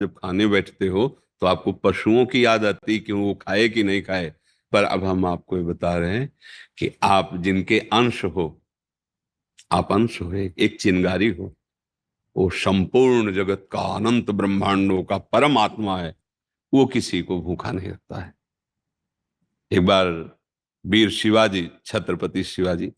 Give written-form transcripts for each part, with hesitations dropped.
जब खाने बैठते हो तो आपको पशुओं की याद आती कि वो खाए कि नहीं खाए। पर अब हम आपको ये बता रहे हैं कि आप जिनके अंश हो, आप अंश हो, एक चिंगारी हो, वो संपूर्ण जगत का, अनंत ब्रह्मांडों का परमात्मा है। वो किसी को भूखा नहीं रखता है। एक बार वीर शिवाजी, छत्रपति शिवाजी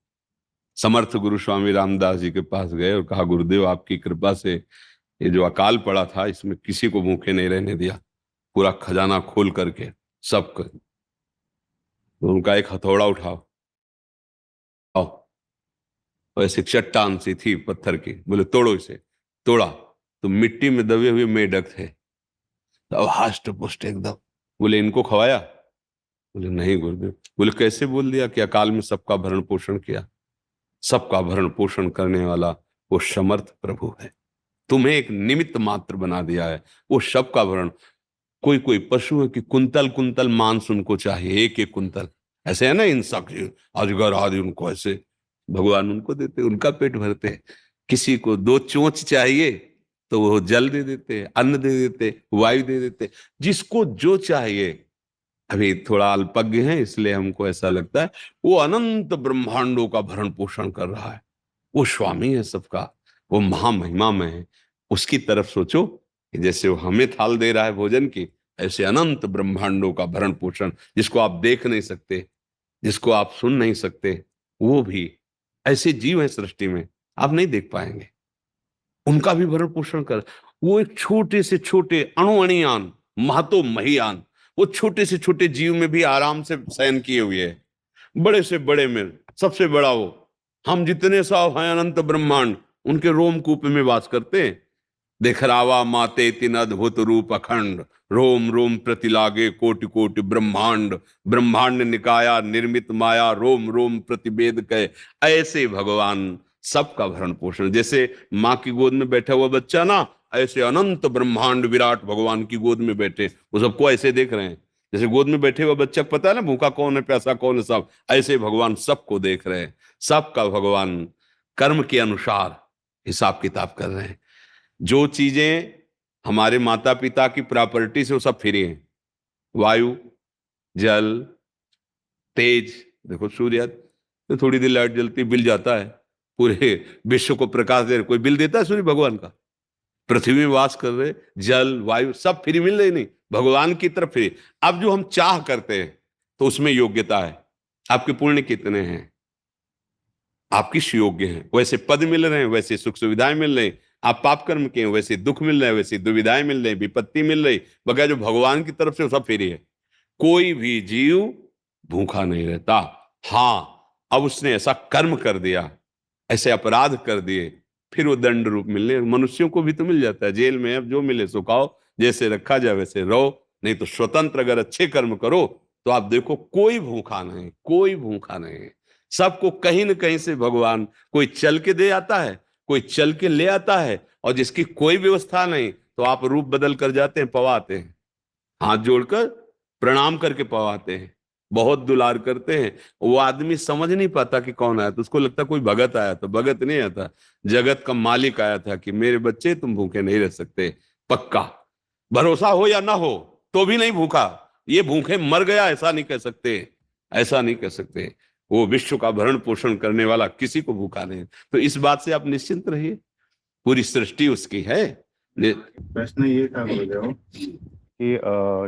समर्थ गुरु स्वामी रामदास जी के पास गए और कहा, गुरुदेव आपकी कृपा से ये जो अकाल पड़ा था इसमें किसी को भूखे नहीं रहने दिया, पूरा खजाना खोल करके सबको। तो उनका एक हथौड़ा उठाओ, आओ। और ऐसे चट्टान सी थी पत्थर की, बोले तोड़ो इसे। तोड़ा तो मिट्टी में दबे हुए मेढक थे, तो हास्ट पुष्ट एकदम। बोले इनको खवाया? बोले नहीं गुरुदेव। बोले कैसे बोल दिया कि अकाल में सबका भरण पोषण किया? सबका भरण पोषण करने वाला वो समर्थ प्रभु है, तुम्हें एक निमित्त मात्र बना दिया है। वो सबका भरण, कोई कोई पशु है कि कुंतल कुंतल मांस उनको चाहिए, एक एक कुंतल। ऐसे है ना इंसान, अजगर आदि, उनको ऐसे भगवान उनको देते, उनका पेट भरते हैं। किसी को दो चोंच चाहिए तो वो जल दे देते, अन्न दे देते, वायु दे देते, जिसको जो चाहिए। अभी थोड़ा अल्पज्ञ है इसलिए हमको ऐसा लगता है, वो अनंत ब्रह्मांडों का भरण पोषण कर रहा है। वो स्वामी है सबका, वो महामहिमा में है। उसकी तरफ सोचो कि जैसे वो हमें थाल दे रहा है भोजन की, ऐसे अनंत ब्रह्मांडों का भरण पोषण, जिसको आप देख नहीं सकते, जिसको आप सुन नहीं सकते, वो भी ऐसे जीव है सृष्टि में, आप नहीं देख पाएंगे। उनका भी भरण पोषण कर, वो एक छोटे से छोटे अणुअणियान, महतो महियान, वो छोटे से छोटे जीव में भी आराम से शयन किए हुए है। बड़े से बड़े में सबसे बड़ा वो, हम जितने साव हैं अनंत ब्रह्मांड, उनके रोमकूप में वास करते हैं। देखरावा माते तिन अद्भुत रूप अखंड, रोम रोम प्रति लागे कोटि कोटि ब्रह्मांड, ब्रह्मांड निकाया निर्मित माया, रोम रोम प्रतिवेद कहे। ऐसे भगवान सबका भरण पोषण, जैसे माँ की गोद में बैठा हुआ बच्चा ना, ऐसे अनंत ब्रह्मांड विराट भगवान की गोद में बैठे, वो सबको ऐसे देख रहे हैं। जैसे गोद में बैठे हुआ बच्चा को पता है ना भूखा कौन है प्यासा कौन है, सब ऐसे भगवान सबको देख रहे हैं। सबका भगवान कर्म के अनुसार हिसाब किताब कर रहे हैं। जो चीजें हमारे माता पिता की प्रॉपर्टी से वो सब फ्री हैं, वायु, जल, तेज। देखो सूर्य तो थोड़ी देर लाइट जलती बिल जाता है, पूरे विश्व को प्रकाश दे रहे, कोई बिल देता है सूर्य भगवान का? पृथ्वी में वास कर रहे, जल वायु सब फ्री मिल रही नहीं, भगवान की तरफ फ्री। अब जो हम चाह करते हैं तो उसमें योग्यता है, आपके पुण्य कितने हैं, आप किस योग्य हैं, वैसे पद मिल रहे हैं, वैसे सुख सुविधाएं मिल रही। आप पाप कर्म के हैं, वैसे दुख मिल रहे हैं, वैसे दुविधाएं मिल रही, विपत्ति मिल रही। बगैर जो भगवान की तरफ से वो सब फ्री है। कोई भी जीव भूखा नहीं रहता। हाँ, अब उसने ऐसा कर्म कर दिया, ऐसे अपराध कर दिए, फिर वो दंड रूप मिलने। मनुष्यों को भी तो मिल जाता है जेल में, अब जो मिले सो खाओ, जैसे रखा जाए वैसे रहो। नहीं तो स्वतंत्र अगर अच्छे कर्म करो तो आप देखो कोई भूखा नहीं, कोई भूखा नहीं। सबको कहीं न कहीं से भगवान कोई चल के दे आता है, कोई चल के ले आता है, और जिसकी कोई व्यवस्था नहीं तो आप रूप बदल कर जाते हैं, पवाते हैं, हाथ जोड़कर प्रणाम करके पवाते हैं, बहुत दुलार करते हैं। वो आदमी समझ नहीं पाता कि कौन आया, तो उसको लगता कोई भगत आया, तो भगत नहीं आता, जगत का मालिक आया था कि मेरे बच्चे तुम भूखे नहीं रह सकते। पक्का भरोसा हो या ना हो तो भी नहीं भूखा, ये भूखे मर गया ऐसा नहीं कह सकते, ऐसा नहीं कह सकते। वो विश्व का भरण पोषण करने वाला किसी को भूखा नहीं। तो इस बात से आप निश्चिंत रहिए, पूरी सृष्टि उसकी है। प्रश्न ये था गुरुदेव कि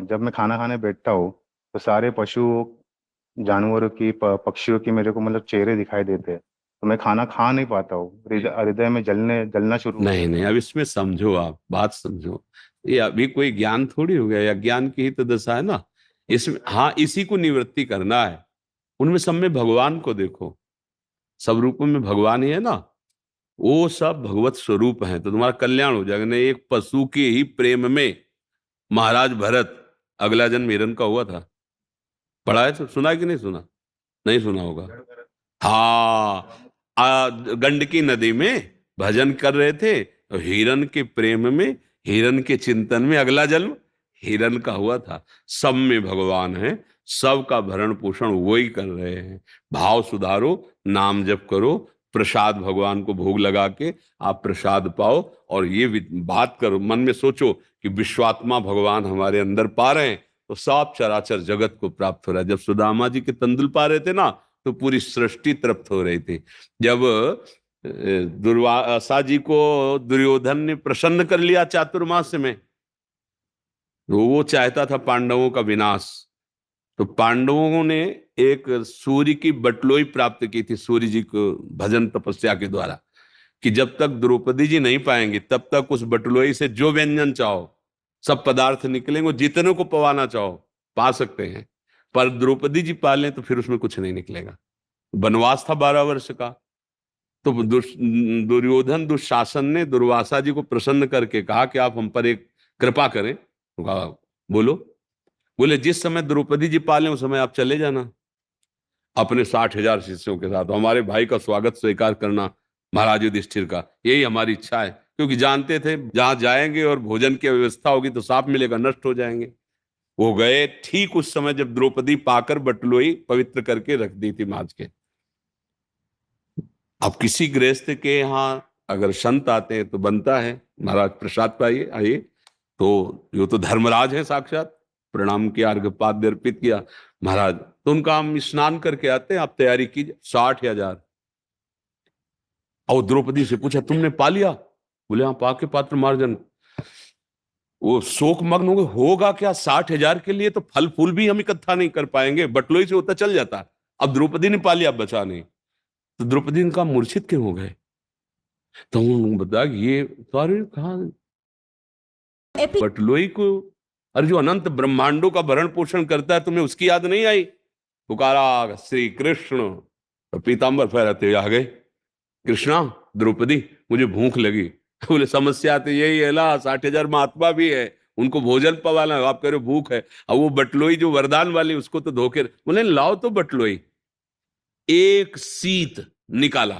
जब मैं खाना खाने बैठता हूँ तो सारे पशु जानवरों की पक्षियों की मेरे को मतलब चेहरे दिखाई देते हैं, तो मैं खाना खा नहीं पाता हूँ, हृदय में जलना शुरू हो नहीं जाता नहीं, है। अब इसमें समझो, आप बात समझो। ये अभी कोई ज्ञान थोड़ी हो गया, या ज्ञान की ही तो दशा है ना इसमें। हाँ, इसी को निवृत्ति करना है। उनमें सब में भगवान को देखो, सब रूपों में भगवान ही है ना, वो सब भगवत स्वरूप हैं, तो तुम्हारा कल्याण हो जाएगा। नहीं, एक पशु के ही प्रेम में महाराज भरत, अगला जन्म हिरण का हुआ था, पढ़ा है तो सुना है कि नहीं सुना? नहीं सुना होगा। हाँ, गंडकी नदी में भजन कर रहे थे, तो हिरण के प्रेम में, हिरण के चिंतन में अगला जन्म हिरण का हुआ था। सब में भगवान है, सबका भरण पोषण वही कर रहे हैं। भाव सुधारो, नाम जप करो, प्रसाद भगवान को भोग लगा के आप प्रसाद पाओ, और ये बात करो, मन में सोचो कि विश्वात्मा भगवान हमारे अंदर पा रहे हैं तो सब चराचर जगत को प्राप्त हो रहा है। जब सुदामा जी के तंदुल पा रहे थे ना, तो पूरी सृष्टि तृप्त हो रही थी। जब दुर्वासा जी को दुर्योधन ने प्रसन्न कर लिया चातुर्मास्य में, तो वो चाहता था पांडवों का विनाश, तो पांडवों ने एक सूर्य की बटलोई प्राप्त की थी, सूर्य जी को भजन तपस्या के द्वारा, कि जब तक द्रौपदी जी नहीं पाएंगे तब तक उस बटलोई से जो व्यंजन चाहो सब पदार्थ निकलेंगे, जितने को पवाना चाहो पा सकते हैं, पर द्रौपदी जी पा लें तो फिर उसमें कुछ नहीं निकलेगा। वनवास था 12 वर्ष का, तो दुर्योधन दुशासन ने दुर्वासा जी को प्रसन्न करके कहा कि आप हम पर एक कृपा करें। तो कहा बोलो। बोले जिस समय द्रौपदी जी पाले उस समय आप चले जाना अपने 60,000 शिष्यों के साथ, हमारे भाई का स्वागत स्वीकार करना महाराज युधिष्ठिर का, यही हमारी इच्छा है। क्योंकि जानते थे जहां जाएंगे और भोजन की व्यवस्था होगी तो साफ मिलेगा, नष्ट हो जाएंगे। वो गए ठीक उस समय जब द्रौपदी पाकर बटलोई पवित्र करके रख दी थी माज के। अब किसी गृहस्थ के यहाँ अगर संत आते हैं तो बनता है महाराज प्रसाद पाइए, आइए। तो यो तो धर्मराज है साक्षात, प्रणाम किया, अर्घ्यपाद्य अर्पित किया। महाराज तो उनका हम स्नान करके आते हैं, आप तैयारी कीजिए। 60,000। और द्रौपदी से पूछा तुमने पा लिया? बोले हाँ पाके पात्र मार्जन। वो शोक मग्न हो गए, होगा क्या 60,000 के लिए तो फल फूल भी हम इकट्ठा नहीं कर पाएंगे, बटलोई से होता चल जाता। अब द्रौपदी ने पा लिया, अब बचा नहीं। तो द्रौपदी ने कहा मूर्छित क्यों हो गए? तो उन्होंने बताया ये सारे कहा बटलोई को, अरे जो अनंत ब्रह्मांडों का भरण पोषण करता है तुम्हें उसकी याद नहीं आई? पुकारा श्री कृष्ण, तो पीताम्बर फहराते आ गए, कृष्णा द्रौपदी मुझे भूख लगी। बोले समस्या तो यही है ला, 60,000 महात्मा भी है, उनको भोजन पवाना, आप कह रहे हो भूख है। अब वो बटलोई जो वरदान वाली उसको तो धोखे। बोले लाओ तो बटलोई। एक सीत निकाला,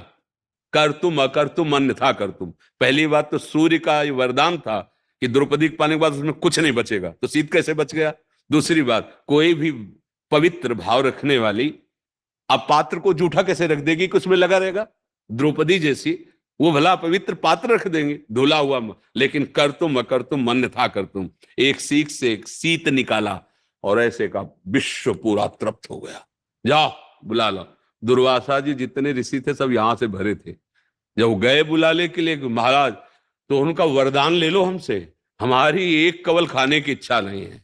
कर तुम अकर तुम अन्यथा कर तुम। पहली बात तो सूर्य का ये वरदान था कि द्रौपदी के पाने के बाद उसमें कुछ नहीं बचेगा, तो शीत कैसे बच गया? दूसरी बात, कोई भी पवित्र भाव रखने वाली अब पात्र को जूठा कैसे रख देगी कि उसमें लगा रहेगा? द्रौपदी जैसी वो भला पवित्र पात्र रख देंगे धुला हुआ, लेकिन कर तुम अकर तुम अन्यथा कर तुम। एक सीख से एक शीत निकाला और ऐसे का विश्व पूरा तृप्त हो गया। जाओ बुला लो। दुर्वासा जी जितने ऋषि थे सब यहां से भरे थे। जब गए बुलाने के लिए महाराज, तो उनका वरदान ले लो हमसे, हमारी एक कवल खाने की इच्छा नहीं है।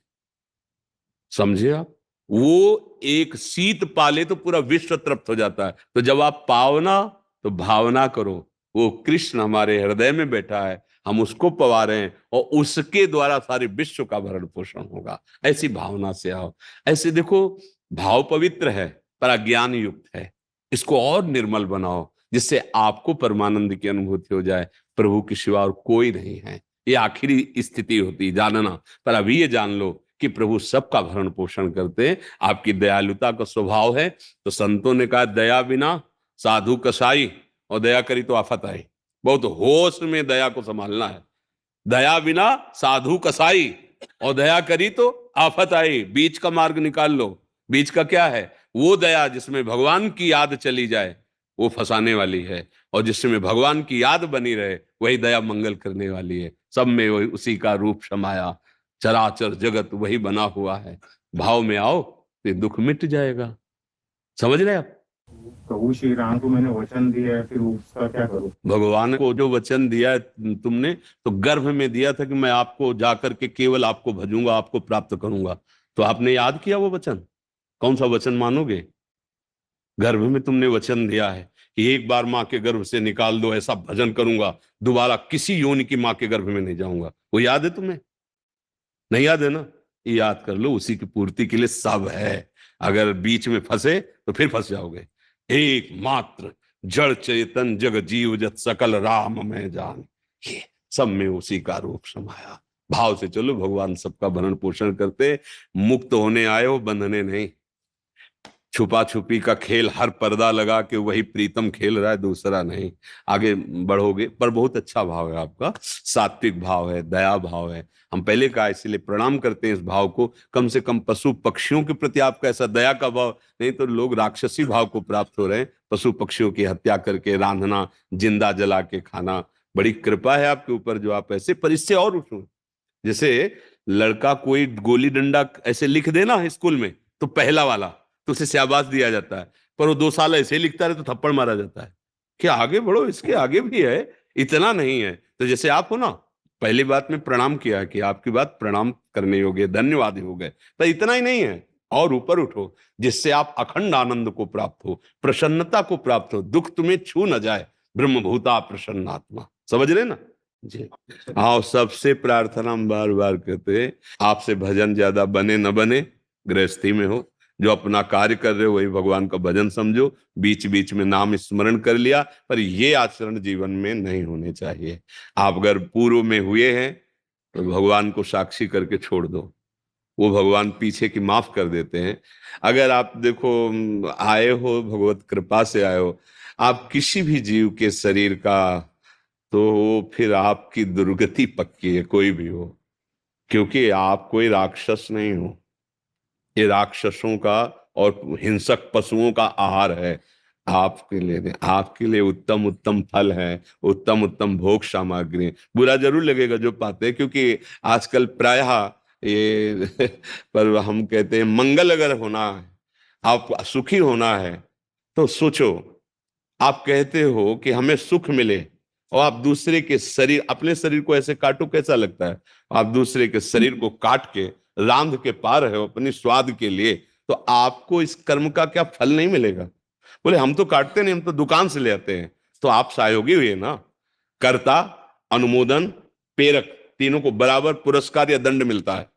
समझे आप? वो एक शीत पाले तो पूरा विश्व तृप्त हो जाता है। तो जब आप पावना तो भावना करो, वो कृष्ण हमारे हृदय में बैठा है, हम उसको पवा रहे हैं और उसके द्वारा सारे विश्व का भरण पोषण होगा। ऐसी भावना से आओ। ऐसे देखो भाव पवित्र है पर अज्ञान युक्त है, इसको और निर्मल बनाओ जिससे आपको परमानंद की अनुभूति हो जाए। प्रभु के सिवा और कोई नहीं है, ये आखिरी स्थिति होती जानना। पर अभी ये जान लो कि प्रभु सबका भरण पोषण करते हैं, आपकी दयालुता का स्वभाव है। तो संतों ने कहा दया बिना साधु कसाई, और दया करी तो आफत आई। बहुत होश में दया को संभालना है। दया बिना साधु कसाई, और दया करी तो आफत आई। बीच का मार्ग निकाल लो। बीच का क्या है? वो दया जिसमें भगवान की याद चली जाए वो फंसाने वाली है, और जिसमें भगवान की याद बनी रहे वही दया मंगल करने वाली है। सब में वही उसी का रूप समाया, चराचर जगत वही बना हुआ है। भाव में आओ तो दुख मिट जाएगा। समझ रहे आप? प्रभु श्री राम को मैंने वचन दिया है, फिर उसका क्या करूं? भगवान को जो वचन दिया है तुमने, तो गर्भ में दिया था कि मैं आपको जाकर के केवल आपको भजूंगा, आपको प्राप्त करूंगा। तो आपने याद किया वो वचन? कौन सा वचन मानोगे? गर्भ में तुमने वचन दिया है कि एक बार माँ के गर्भ से निकाल दो, ऐसा भजन करूंगा, दोबारा किसी योनि की माँ के गर्भ में नहीं जाऊंगा। वो याद है तुम्हें? नहीं याद है ना? याद कर लो, उसी की पूर्ति के लिए सब है। अगर बीच में फंसे तो फिर फंस जाओगे। एकमात्र जड़ चेतन जग जीव जत सकल राम में जान, ये सब में उसी का रूप समाया। भाव से चलो, भगवान सबका भरण पोषण करते। मुक्त होने आए हो, बंधने नहीं। छुपा छुपी का खेल, हर पर्दा लगा के वही प्रीतम खेल रहा है, दूसरा नहीं। आगे बढ़ोगे, पर बहुत अच्छा भाव है आपका, सात्विक भाव है, दया भाव है। हम पहले कहा, इसीलिए प्रणाम करते हैं इस भाव को। कम से कम पशु पक्षियों के प्रति आपका ऐसा दया का भाव, नहीं तो लोग राक्षसी भाव को प्राप्त हो रहे हैं, पशु पक्षियों की हत्या करके, रांधना, जिंदा जला के खाना। बड़ी कृपा है आपके ऊपर जो आप ऐसे, पर इससे और उठो। जैसे लड़का कोई गोली डंडा ऐसे लिख देना स्कूल में, तो पहला वाला, तो उसे शाबाश दिया जाता है। पर वो 2 साल ऐसे ही लिखता रहे तो थप्पड़ मारा जाता है। क्या आगे बढ़ो, इसके आगे भी है, इतना नहीं है। तो जैसे आप हो ना, पहली बात में प्रणाम किया कि आपकी बात प्रणाम करने योग्य, धन्यवाद हो गए, तो इतना ही नहीं है, और ऊपर उठो, जिससे आप अखंड आनंद को प्राप्त हो, प्रसन्नता को प्राप्त हो, दुख तुम्हें छू न जाए। ब्रह्मभूता प्रसन्नात्मा, समझ रहे ना जी। आओ, सबसे प्रार्थना हम बार बार कहते हैं, आपसे भजन ज्यादा बने न बने, गृहस्थी में हो, जो अपना कार्य कर रहे हो वही भगवान का भजन समझो, बीच बीच में नाम स्मरण कर लिया, पर ये आचरण जीवन में नहीं होने चाहिए। आप अगर पूर्व में हुए हैं तो भगवान को साक्षी करके छोड़ दो, वो भगवान पीछे की माफ कर देते हैं। अगर आप देखो, आए हो भगवत कृपा से आए हो, आप किसी भी जीव के शरीर का, तो फिर आपकी दुर्गति पक्की है, कोई भी हो, क्योंकि आप कोई राक्षस नहीं हो। ये राक्षसों का और हिंसक पशुओं का आहार है। आपके लिए उत्तम उत्तम फल है, उत्तम उत्तम भोग सामग्री। बुरा जरूर लगेगा जो पाते हैं, क्योंकि आजकल प्रायः ये पर हम कहते हैं, मंगल अगर होना है, आप सुखी होना है, तो सोचो, आप कहते हो कि हमें सुख मिले, और आप दूसरे के शरीर, अपने शरीर को ऐसे काटो, कैसा लगता है? आप दूसरे के शरीर को काट के रांध के पा रहे हो अपनी स्वाद के लिए, तो आपको इस कर्म का क्या फल नहीं मिलेगा? बोले हम तो काटते नहीं, हम तो दुकान से ले आते हैं। तो आप सहयोगी हुए ना। कर्ता, अनुमोदन, प्रेरक, तीनों को बराबर पुरस्कार या दंड मिलता है,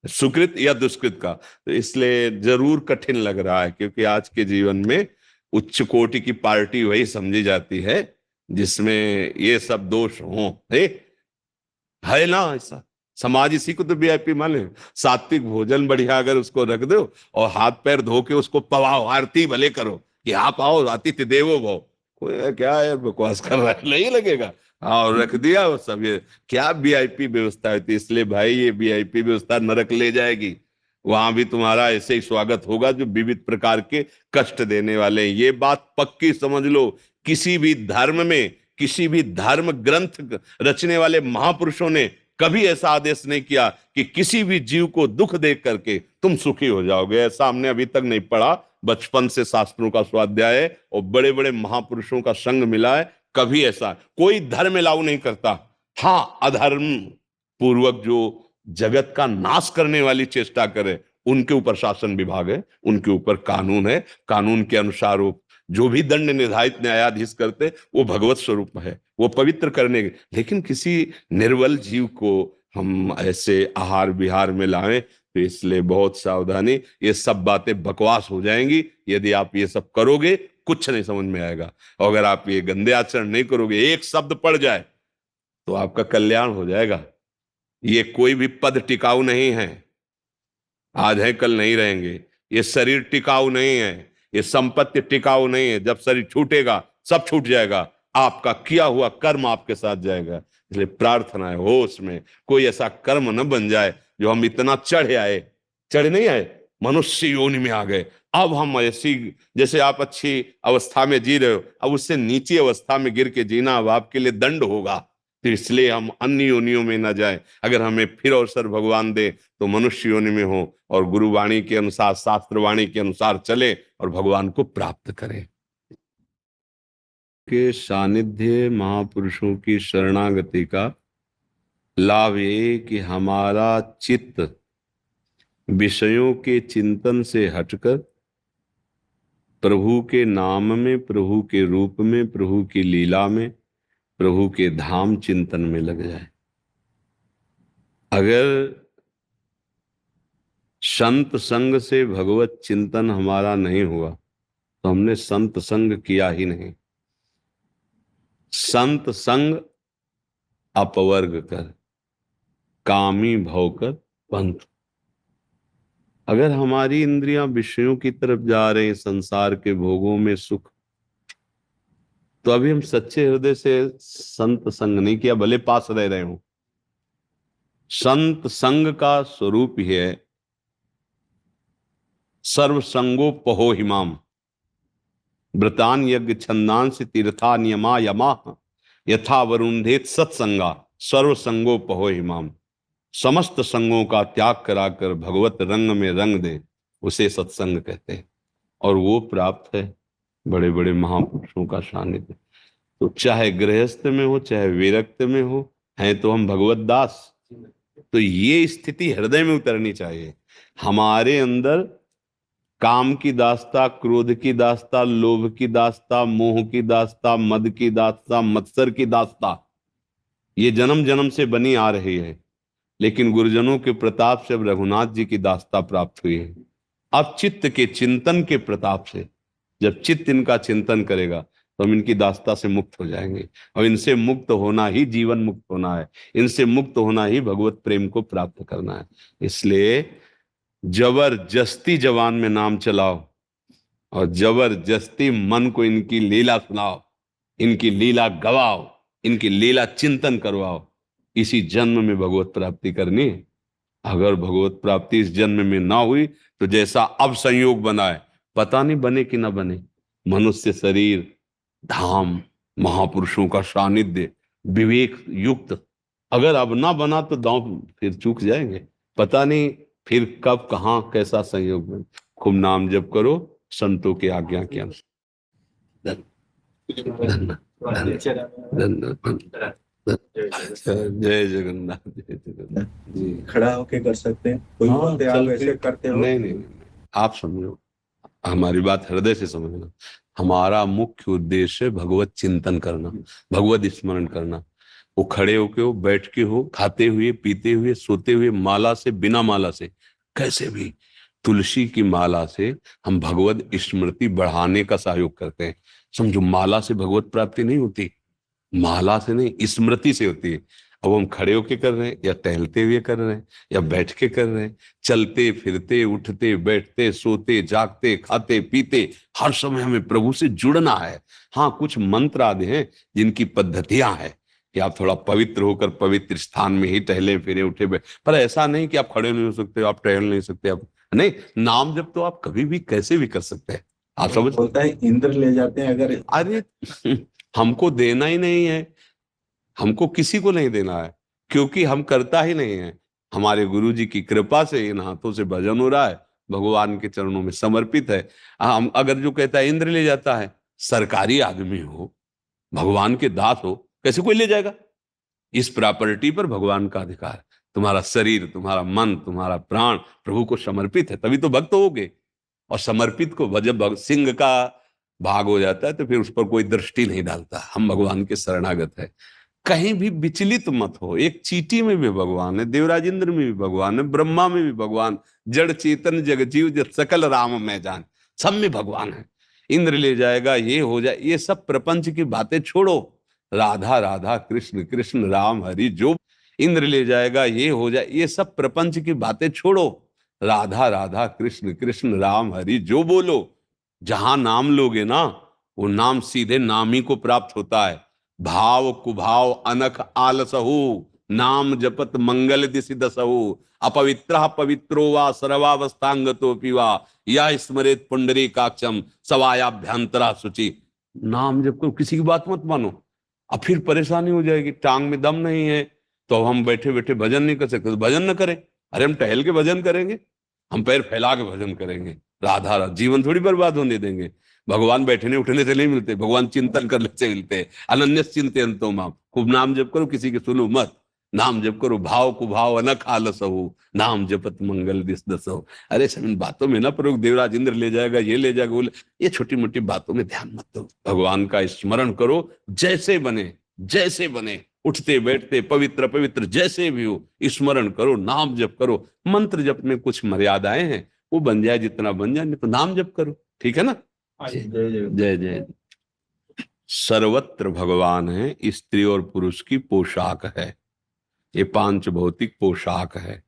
सुकृत या दुष्कृत का। तो इसलिए जरूर कठिन लग रहा है, क्योंकि आज के जीवन में उच्च कोटि की पार्टी वही समझी जाती है जिसमें ये सब दोष हो। है ना ऐसा? समाज इसी को तो वीआईपी माने। सात्विक भोजन बढ़िया अगर उसको रख दो, और हाथ पैर धो के उसको पवाओ, आरती भले करो कि आप आओ अतिथि देवो भव, कोई क्या है बकवास कर रहा है, नहीं लगेगा। हाँ, और रख दिया वो सब, ये क्या वीआईपी व्यवस्था होती है? इसलिए भाई, ये वीआईपी व्यवस्था नरक ले जाएगी। वहां भी तुम्हारा ऐसे ही स्वागत होगा जो विविध प्रकार के कष्ट देने वाले हैं। ये बात पक्की समझ लो। किसी भी धर्म में, किसी भी धर्म ग्रंथ रचने वाले महापुरुषों ने कभी ऐसा आदेश नहीं किया कि किसी भी जीव को दुख देख करके तुम सुखी हो जाओगे। ऐसा हमने अभी तक नहीं पढ़ा। बचपन से शास्त्रों का स्वाध्याय है और बड़े बड़े महापुरुषों का संग मिला है, कभी ऐसा कोई धर्म अलाउ नहीं करता। हाँ, अधर्म पूर्वक जो जगत का नाश करने वाली चेष्टा करे, उनके ऊपर शासन विभाग है, उनके ऊपर कानून है। कानून के अनुसार वो जो भी दंड निर्धारित न्यायाधीश करते, वो भगवत स्वरूप है, वो पवित्र करने के। लेकिन किसी निर्बल जीव को हम ऐसे आहार विहार में लाएं, तो इसलिए बहुत सावधानी। ये सब बातें बकवास हो जाएंगी यदि आप ये सब करोगे, कुछ नहीं समझ में आएगा। और अगर आप ये गंदे आचरण नहीं करोगे, एक शब्द पड़ जाए तो आपका कल्याण हो जाएगा। ये कोई भी पद टिकाऊ नहीं है, आज है कल नहीं रहेंगे। ये शरीर टिकाऊ नहीं है, ये संपत्ति टिकाऊ नहीं है। जब शरीर छूटेगा, सब छूट जाएगा, आपका किया हुआ कर्म आपके साथ जाएगा। इसलिए प्रार्थना है, होश में कोई ऐसा कर्म न बन जाए जो हम इतना चढ़े आए, चढ़ नहीं आए, मनुष्य योनि में आ गए। अब हम ऐसी, जैसे आप अच्छी अवस्था में जी रहे हो, अब उससे नीची अवस्था में गिर के जीना अब आपके लिए दंड होगा। तो इसलिए हम अन्य योनियों में न जाए। अगर हमें फिर अवसर भगवान दे तो मनुष्य योनि में हो, और गुरुवाणी के अनुसार, शास्त्रवाणी के अनुसार चले और भगवान को प्राप्त करें। के सानिध्य, महापुरुषों की शरणागति का लाभ ये कि हमारा चित्त विषयों के चिंतन से हटकर प्रभु के नाम में, प्रभु के रूप में, प्रभु की लीला में, प्रभु के धाम चिंतन में लग जाए। अगर संत संग से भगवत चिंतन हमारा नहीं हुआ, तो हमने संत संग किया ही नहीं। संत संग अपवर्ग कर, कामी भव कर पंथ। अगर हमारी इंद्रियां विषयों की तरफ जा रहे हैं, संसार के भोगों में सुख, तो अभी हम सच्चे हृदय से संत संग नहीं किया, भले पास रह रहे हो। संत संग का स्वरूप ही है सर्व संगोपहो हिमाम, व्रतान यज्ञ छंदांस तीर्था नियमा यमा, यथा वरुणधेत सत्संगा सर्व संगोपहो हिमाम। समस्त संगों का त्याग कराकर भगवत रंग में रंग दे, उसे सत्संग कहते हैं। और वो प्राप्त है बड़े बड़े महापुरुषों का सानिध्य। तो चाहे गृहस्थ में हो चाहे विरक्त में हो, हैं तो हम भगवत दास। तो ये स्थिति हृदय में उतरनी चाहिए। हमारे अंदर काम की दास्ता, क्रोध की दास्ता, लोभ की दास्ता, मोह की दास्ता, मद की दास्ता, मत्सर की दास्ता, ये जन्म जन्म से बनी आ रही है। लेकिन गुरुजनों के प्रताप से अब रघुनाथ जी की दास्ता प्राप्त हुई है। अब चित्त के चिंतन के प्रताप से, जब चित्त इनका चिंतन करेगा तो हम इनकी दास्ता से मुक्त हो जाएंगे। और इनसे मुक्त होना ही जीवन मुक्त होना है, इनसे मुक्त होना ही भगवत प्रेम को प्राप्त करना है। इसलिए जबरदस्ती जवान में नाम चलाओ और जबरदस्ती मन को इनकी लीला सुनाओ, इनकी लीला गवाओ, इनकी लीला चिंतन करवाओ। इसी जन्म में भगवत प्राप्ति करनी है। अगर भगवत प्राप्ति इस जन्म में ना हुई तो जैसा अब संयोग बना है, पता नहीं बने कि ना बने। मनुष्य शरीर, धाम, महापुरुषों का सानिध्य, विवेक युक्त, अगर अब ना बना तो दांव फिर चूक जाएंगे। पता नहीं फिर कब कहां कैसा संयोग बने। खूब नाम जप करो संतों की आज्ञा के अनुसार। जय जगन्नाथ, जय जगन्नाथ जी। खड़ा होके कर सकते हैं, कोई हाँ, बातें आप चलते- ऐसे करते हो? नहीं, आप समझो, हमारी बात हृदय से समझना। हमारा मुख्य उद्देश्य है भगवत चिंतन करना, भगवत स्मरण करना। वो खड़े होके हो, बैठ के हो, खाते हुए, पीते हुए, सोते हुए, माला से, बिना माला से, कैसे भी तुलसी की माला से हम भगवत स्मृति बढ़ाने का सहयोग करते हैं। समझो, माला से भगवत प्राप्ति नहीं होती, माला से नहीं, स्मृति से होती है। अब हम खड़े होके कर रहे हैं या टहलते हुए कर रहे हैं या बैठ के कर रहे हैं, चलते फिरते, उठते बैठते, सोते जागते, खाते पीते, हर समय हमें प्रभु से जुड़ना है। हाँ, कुछ मंत्र आदि हैं जिनकी पद्धतियां हैं कि आप थोड़ा पवित्र होकर पवित्र स्थान में ही टहले फिरे, उठे बैठ, पर ऐसा नहीं कि आप खड़े नहीं हो सकते, आप टहल नहीं सकते, आप नहीं। नाम जब तो आप कभी भी कैसे भी कर सकते हैं। आप समझ, बोलता है इंद्र ले जाते हैं अगर। अरे हमको देना ही नहीं है, हमको किसी को नहीं देना है, क्योंकि हम करता ही नहीं है। हमारे गुरु जी की कृपा से इन हाथों से भजन हो रहा है, भगवान के चरणों में समर्पित है। हम अगर जो कहता है इंद्र ले जाता है, सरकारी आदमी हो, भगवान के दास हो, कैसे कोई ले जाएगा? इस प्रॉपर्टी पर भगवान का अधिकार है। तुम्हारा शरीर, तुम्हारा मन, तुम्हारा प्राण प्रभु को समर्पित है, तभी तो भक्त होगे। और समर्पित को जब सिंह का भाग हो जाता है तो फिर उस पर कोई दृष्टि नहीं डालता। हम भगवान के शरणागत है। कहीं भी विचलित मत हो। एक चींटी में भी भगवान है, देवराज इंद्र में भी भगवान है, ब्रह्मा में भी भगवान, जड़ चेतन जगजीव जब सकल राम में जान, सब में भगवान है। इंद्र ले जाएगा, ये हो जाए, ये सब प्रपंच की बातें छोड़ो। राधा राधा, कृष्ण कृष्ण, राम हरि, जो इंद्र ले जाएगा, ये हो जाए, ये सब प्रपंच की बातें छोड़ो। राधा राधा, कृष्ण कृष्ण, राम हरि, जो बोलो। जहां नाम लोगे ना, वो नाम सीधे नाम ही को प्राप्त होता है। भाव कुभाव अनख आलसहु, नाम जपत मंगल दिशि दसहु, अपवित्र पवित्रो वा सर्वावस्थांगतो पिवा, या स्मरेत पुंडरीकाक्षम सवायाभ्यंतरा शुचि। नाम जप करो, किसी की बात मत मानो। अब फिर परेशानी हो जाएगी, टांग में दम नहीं है तो अब हम बैठे बैठे भजन नहीं कर सकते, तो भजन न करें। अरे हम टहल के भजन करेंगे, हम पैर फैला के भजन करेंगे। राधा राधा, जीवन थोड़ी बर्बाद होने देंगे। भगवान बैठने उठने से नहीं मिलते, भगवान चिंतन करने से मिलते हैं। अनन्य चिंतयन्तो माम, खूब नाम जप करो, किसी के सुनो मत। नाम जप करो, भाव कुभाव अनख आलसहु, नाम जपत मंगल दिस दसहु। अरे सब इन बातों में ना प्रयोग, देवराज इंद्र ले जाएगा, ये ले जाएगा, बोले, ये छोटी मोटी बातों में ध्यान मत दो। भगवान का स्मरण करो, जैसे बने, जैसे बने, उठते बैठते, पवित्र पवित्र जैसे भी हो, स्मरण करो, नाम जप करो। मंत्र जप में कुछ मर्यादाएं हैं, वो बन जाए जितना बन जाए, नहीं तो नाम जप करो। ठीक है ना? जय जय। सर्वत्र भगवान है, स्त्री और पुरुष की पोशाक है, ये पांच भौतिक पोशाक है।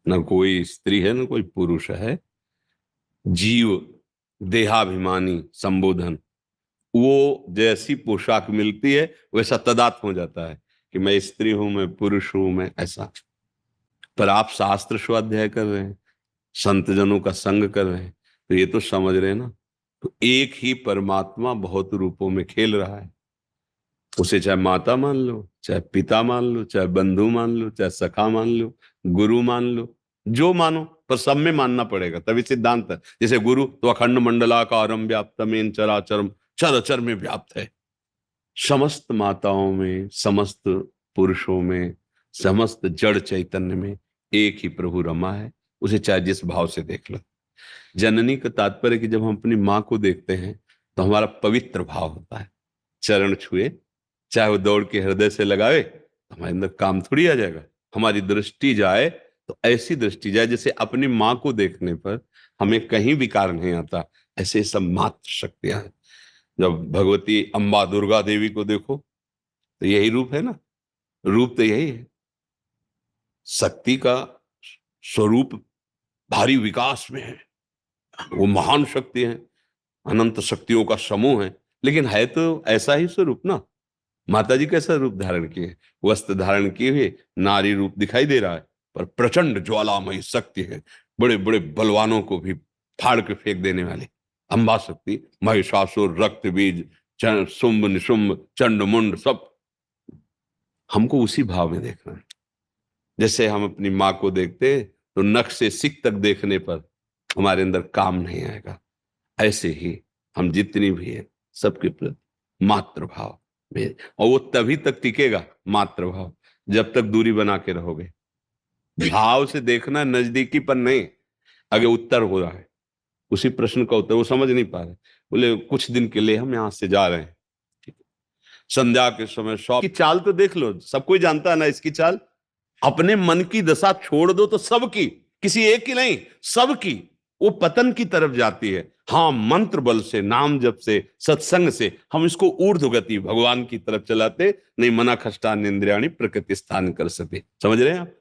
न कोई स्त्री है न कोई पुरुष है। जीव देहाभिमानी संबोधन, वो जैसी पोशाक मिलती है वैसा तदात्म हो जाता है कि मैं स्त्री हूं, मैं पुरुष हूं, मैं ऐसा। पर आप शास्त्र स्वाध्याय कर रहे हैं, संत जनों का संग कर रहे हैं, तो ये तो समझ रहे हैं ना, तो एक ही परमात्मा बहुत रूपों में खेल रहा है। उसे चाहे माता मान लो, चाहे पिता मान लो, चाहे बंधु मान लो, चाहे सखा मान लो, गुरु मान लो, जो मानो, पर सब में मानना पड़ेगा, तभी सिद्धांत है। जैसे गुरु तो अखंड मंडलाकारं व्याप्तमेन चराचरम, चर अचर में व्याप्त है। समस्त माताओं में, समस्त पुरुषों में, समस्त जड़ चैतन्य में एक ही प्रभु रमा है। उसे चाहे जिस भाव से देख लो। जननी का तात्पर्य कि जब हम अपनी माँ को देखते हैं तो हमारा पवित्र भाव होता है। चरण छुए, चाहे वो दौड़ के हृदय से लगावे, तो हमारे अंदर काम थोड़ी आ जाएगा। हमारी दृष्टि जाए तो ऐसी दृष्टि जाए जैसे अपनी माँ को देखने पर हमें कहीं विकार नहीं आता। ऐसे सब मात्र शक्तियां हैं। जब भगवती अम्बा दुर्गा देवी को देखो तो यही रूप है ना, रूप तो यही है। शक्ति का स्वरूप भारी विकास में है, वो महान शक्ति है, अनंत शक्तियों का समूह है, लेकिन है तो ऐसा ही स्वरूप ना। माता जी कैसा रूप धारण किए, वस्त्र धारण किए हुए नारी रूप दिखाई दे रहा है, पर प्रचंड ज्वालामयी शक्ति है। बड़े बड़े बलवानों को भी फाड़ के फेंक देने वाले अम्बा शक्ति, महिषासुर, रक्त बीज, शुंभ निशुंभ, चंड मुंड, सब हमको उसी भाव में देखना है। जैसे हम अपनी माँ को देखते हैं तो नख से सिक तक देखने पर हमारे अंदर काम नहीं आएगा, ऐसे ही हम जितनी भी है सबके प्रति मातृ भाव में, और वो तभी तक टिकेगा मातृ भाव जब तक दूरी बना के रहोगे। भाव से देखना, नजदीकी पर नहीं। अगर उत्तर हो रहा है, उसी प्रश्न का उत्तर वो समझ नहीं पा रहे, बोले कुछ दिन के लिए हम यहां से जा रहे हैं, संध्या के समय शॉप की चाल तो देख लो, सब कोई जानता है ना इसकी चाल। अपने मन की दशा छोड़ दो तो सबकी, किसी एक की नहीं, सबकी वो पतन की तरफ जाती है। हाँ, मंत्र बल से, नाम जप से, सत्संग से हम इसको ऊर्ध्व गति भगवान की तरफ चलाते, नहीं मना खष्टा इंद्रियाणी प्रकृति स्थान कर सके। समझ रहे हैं आप?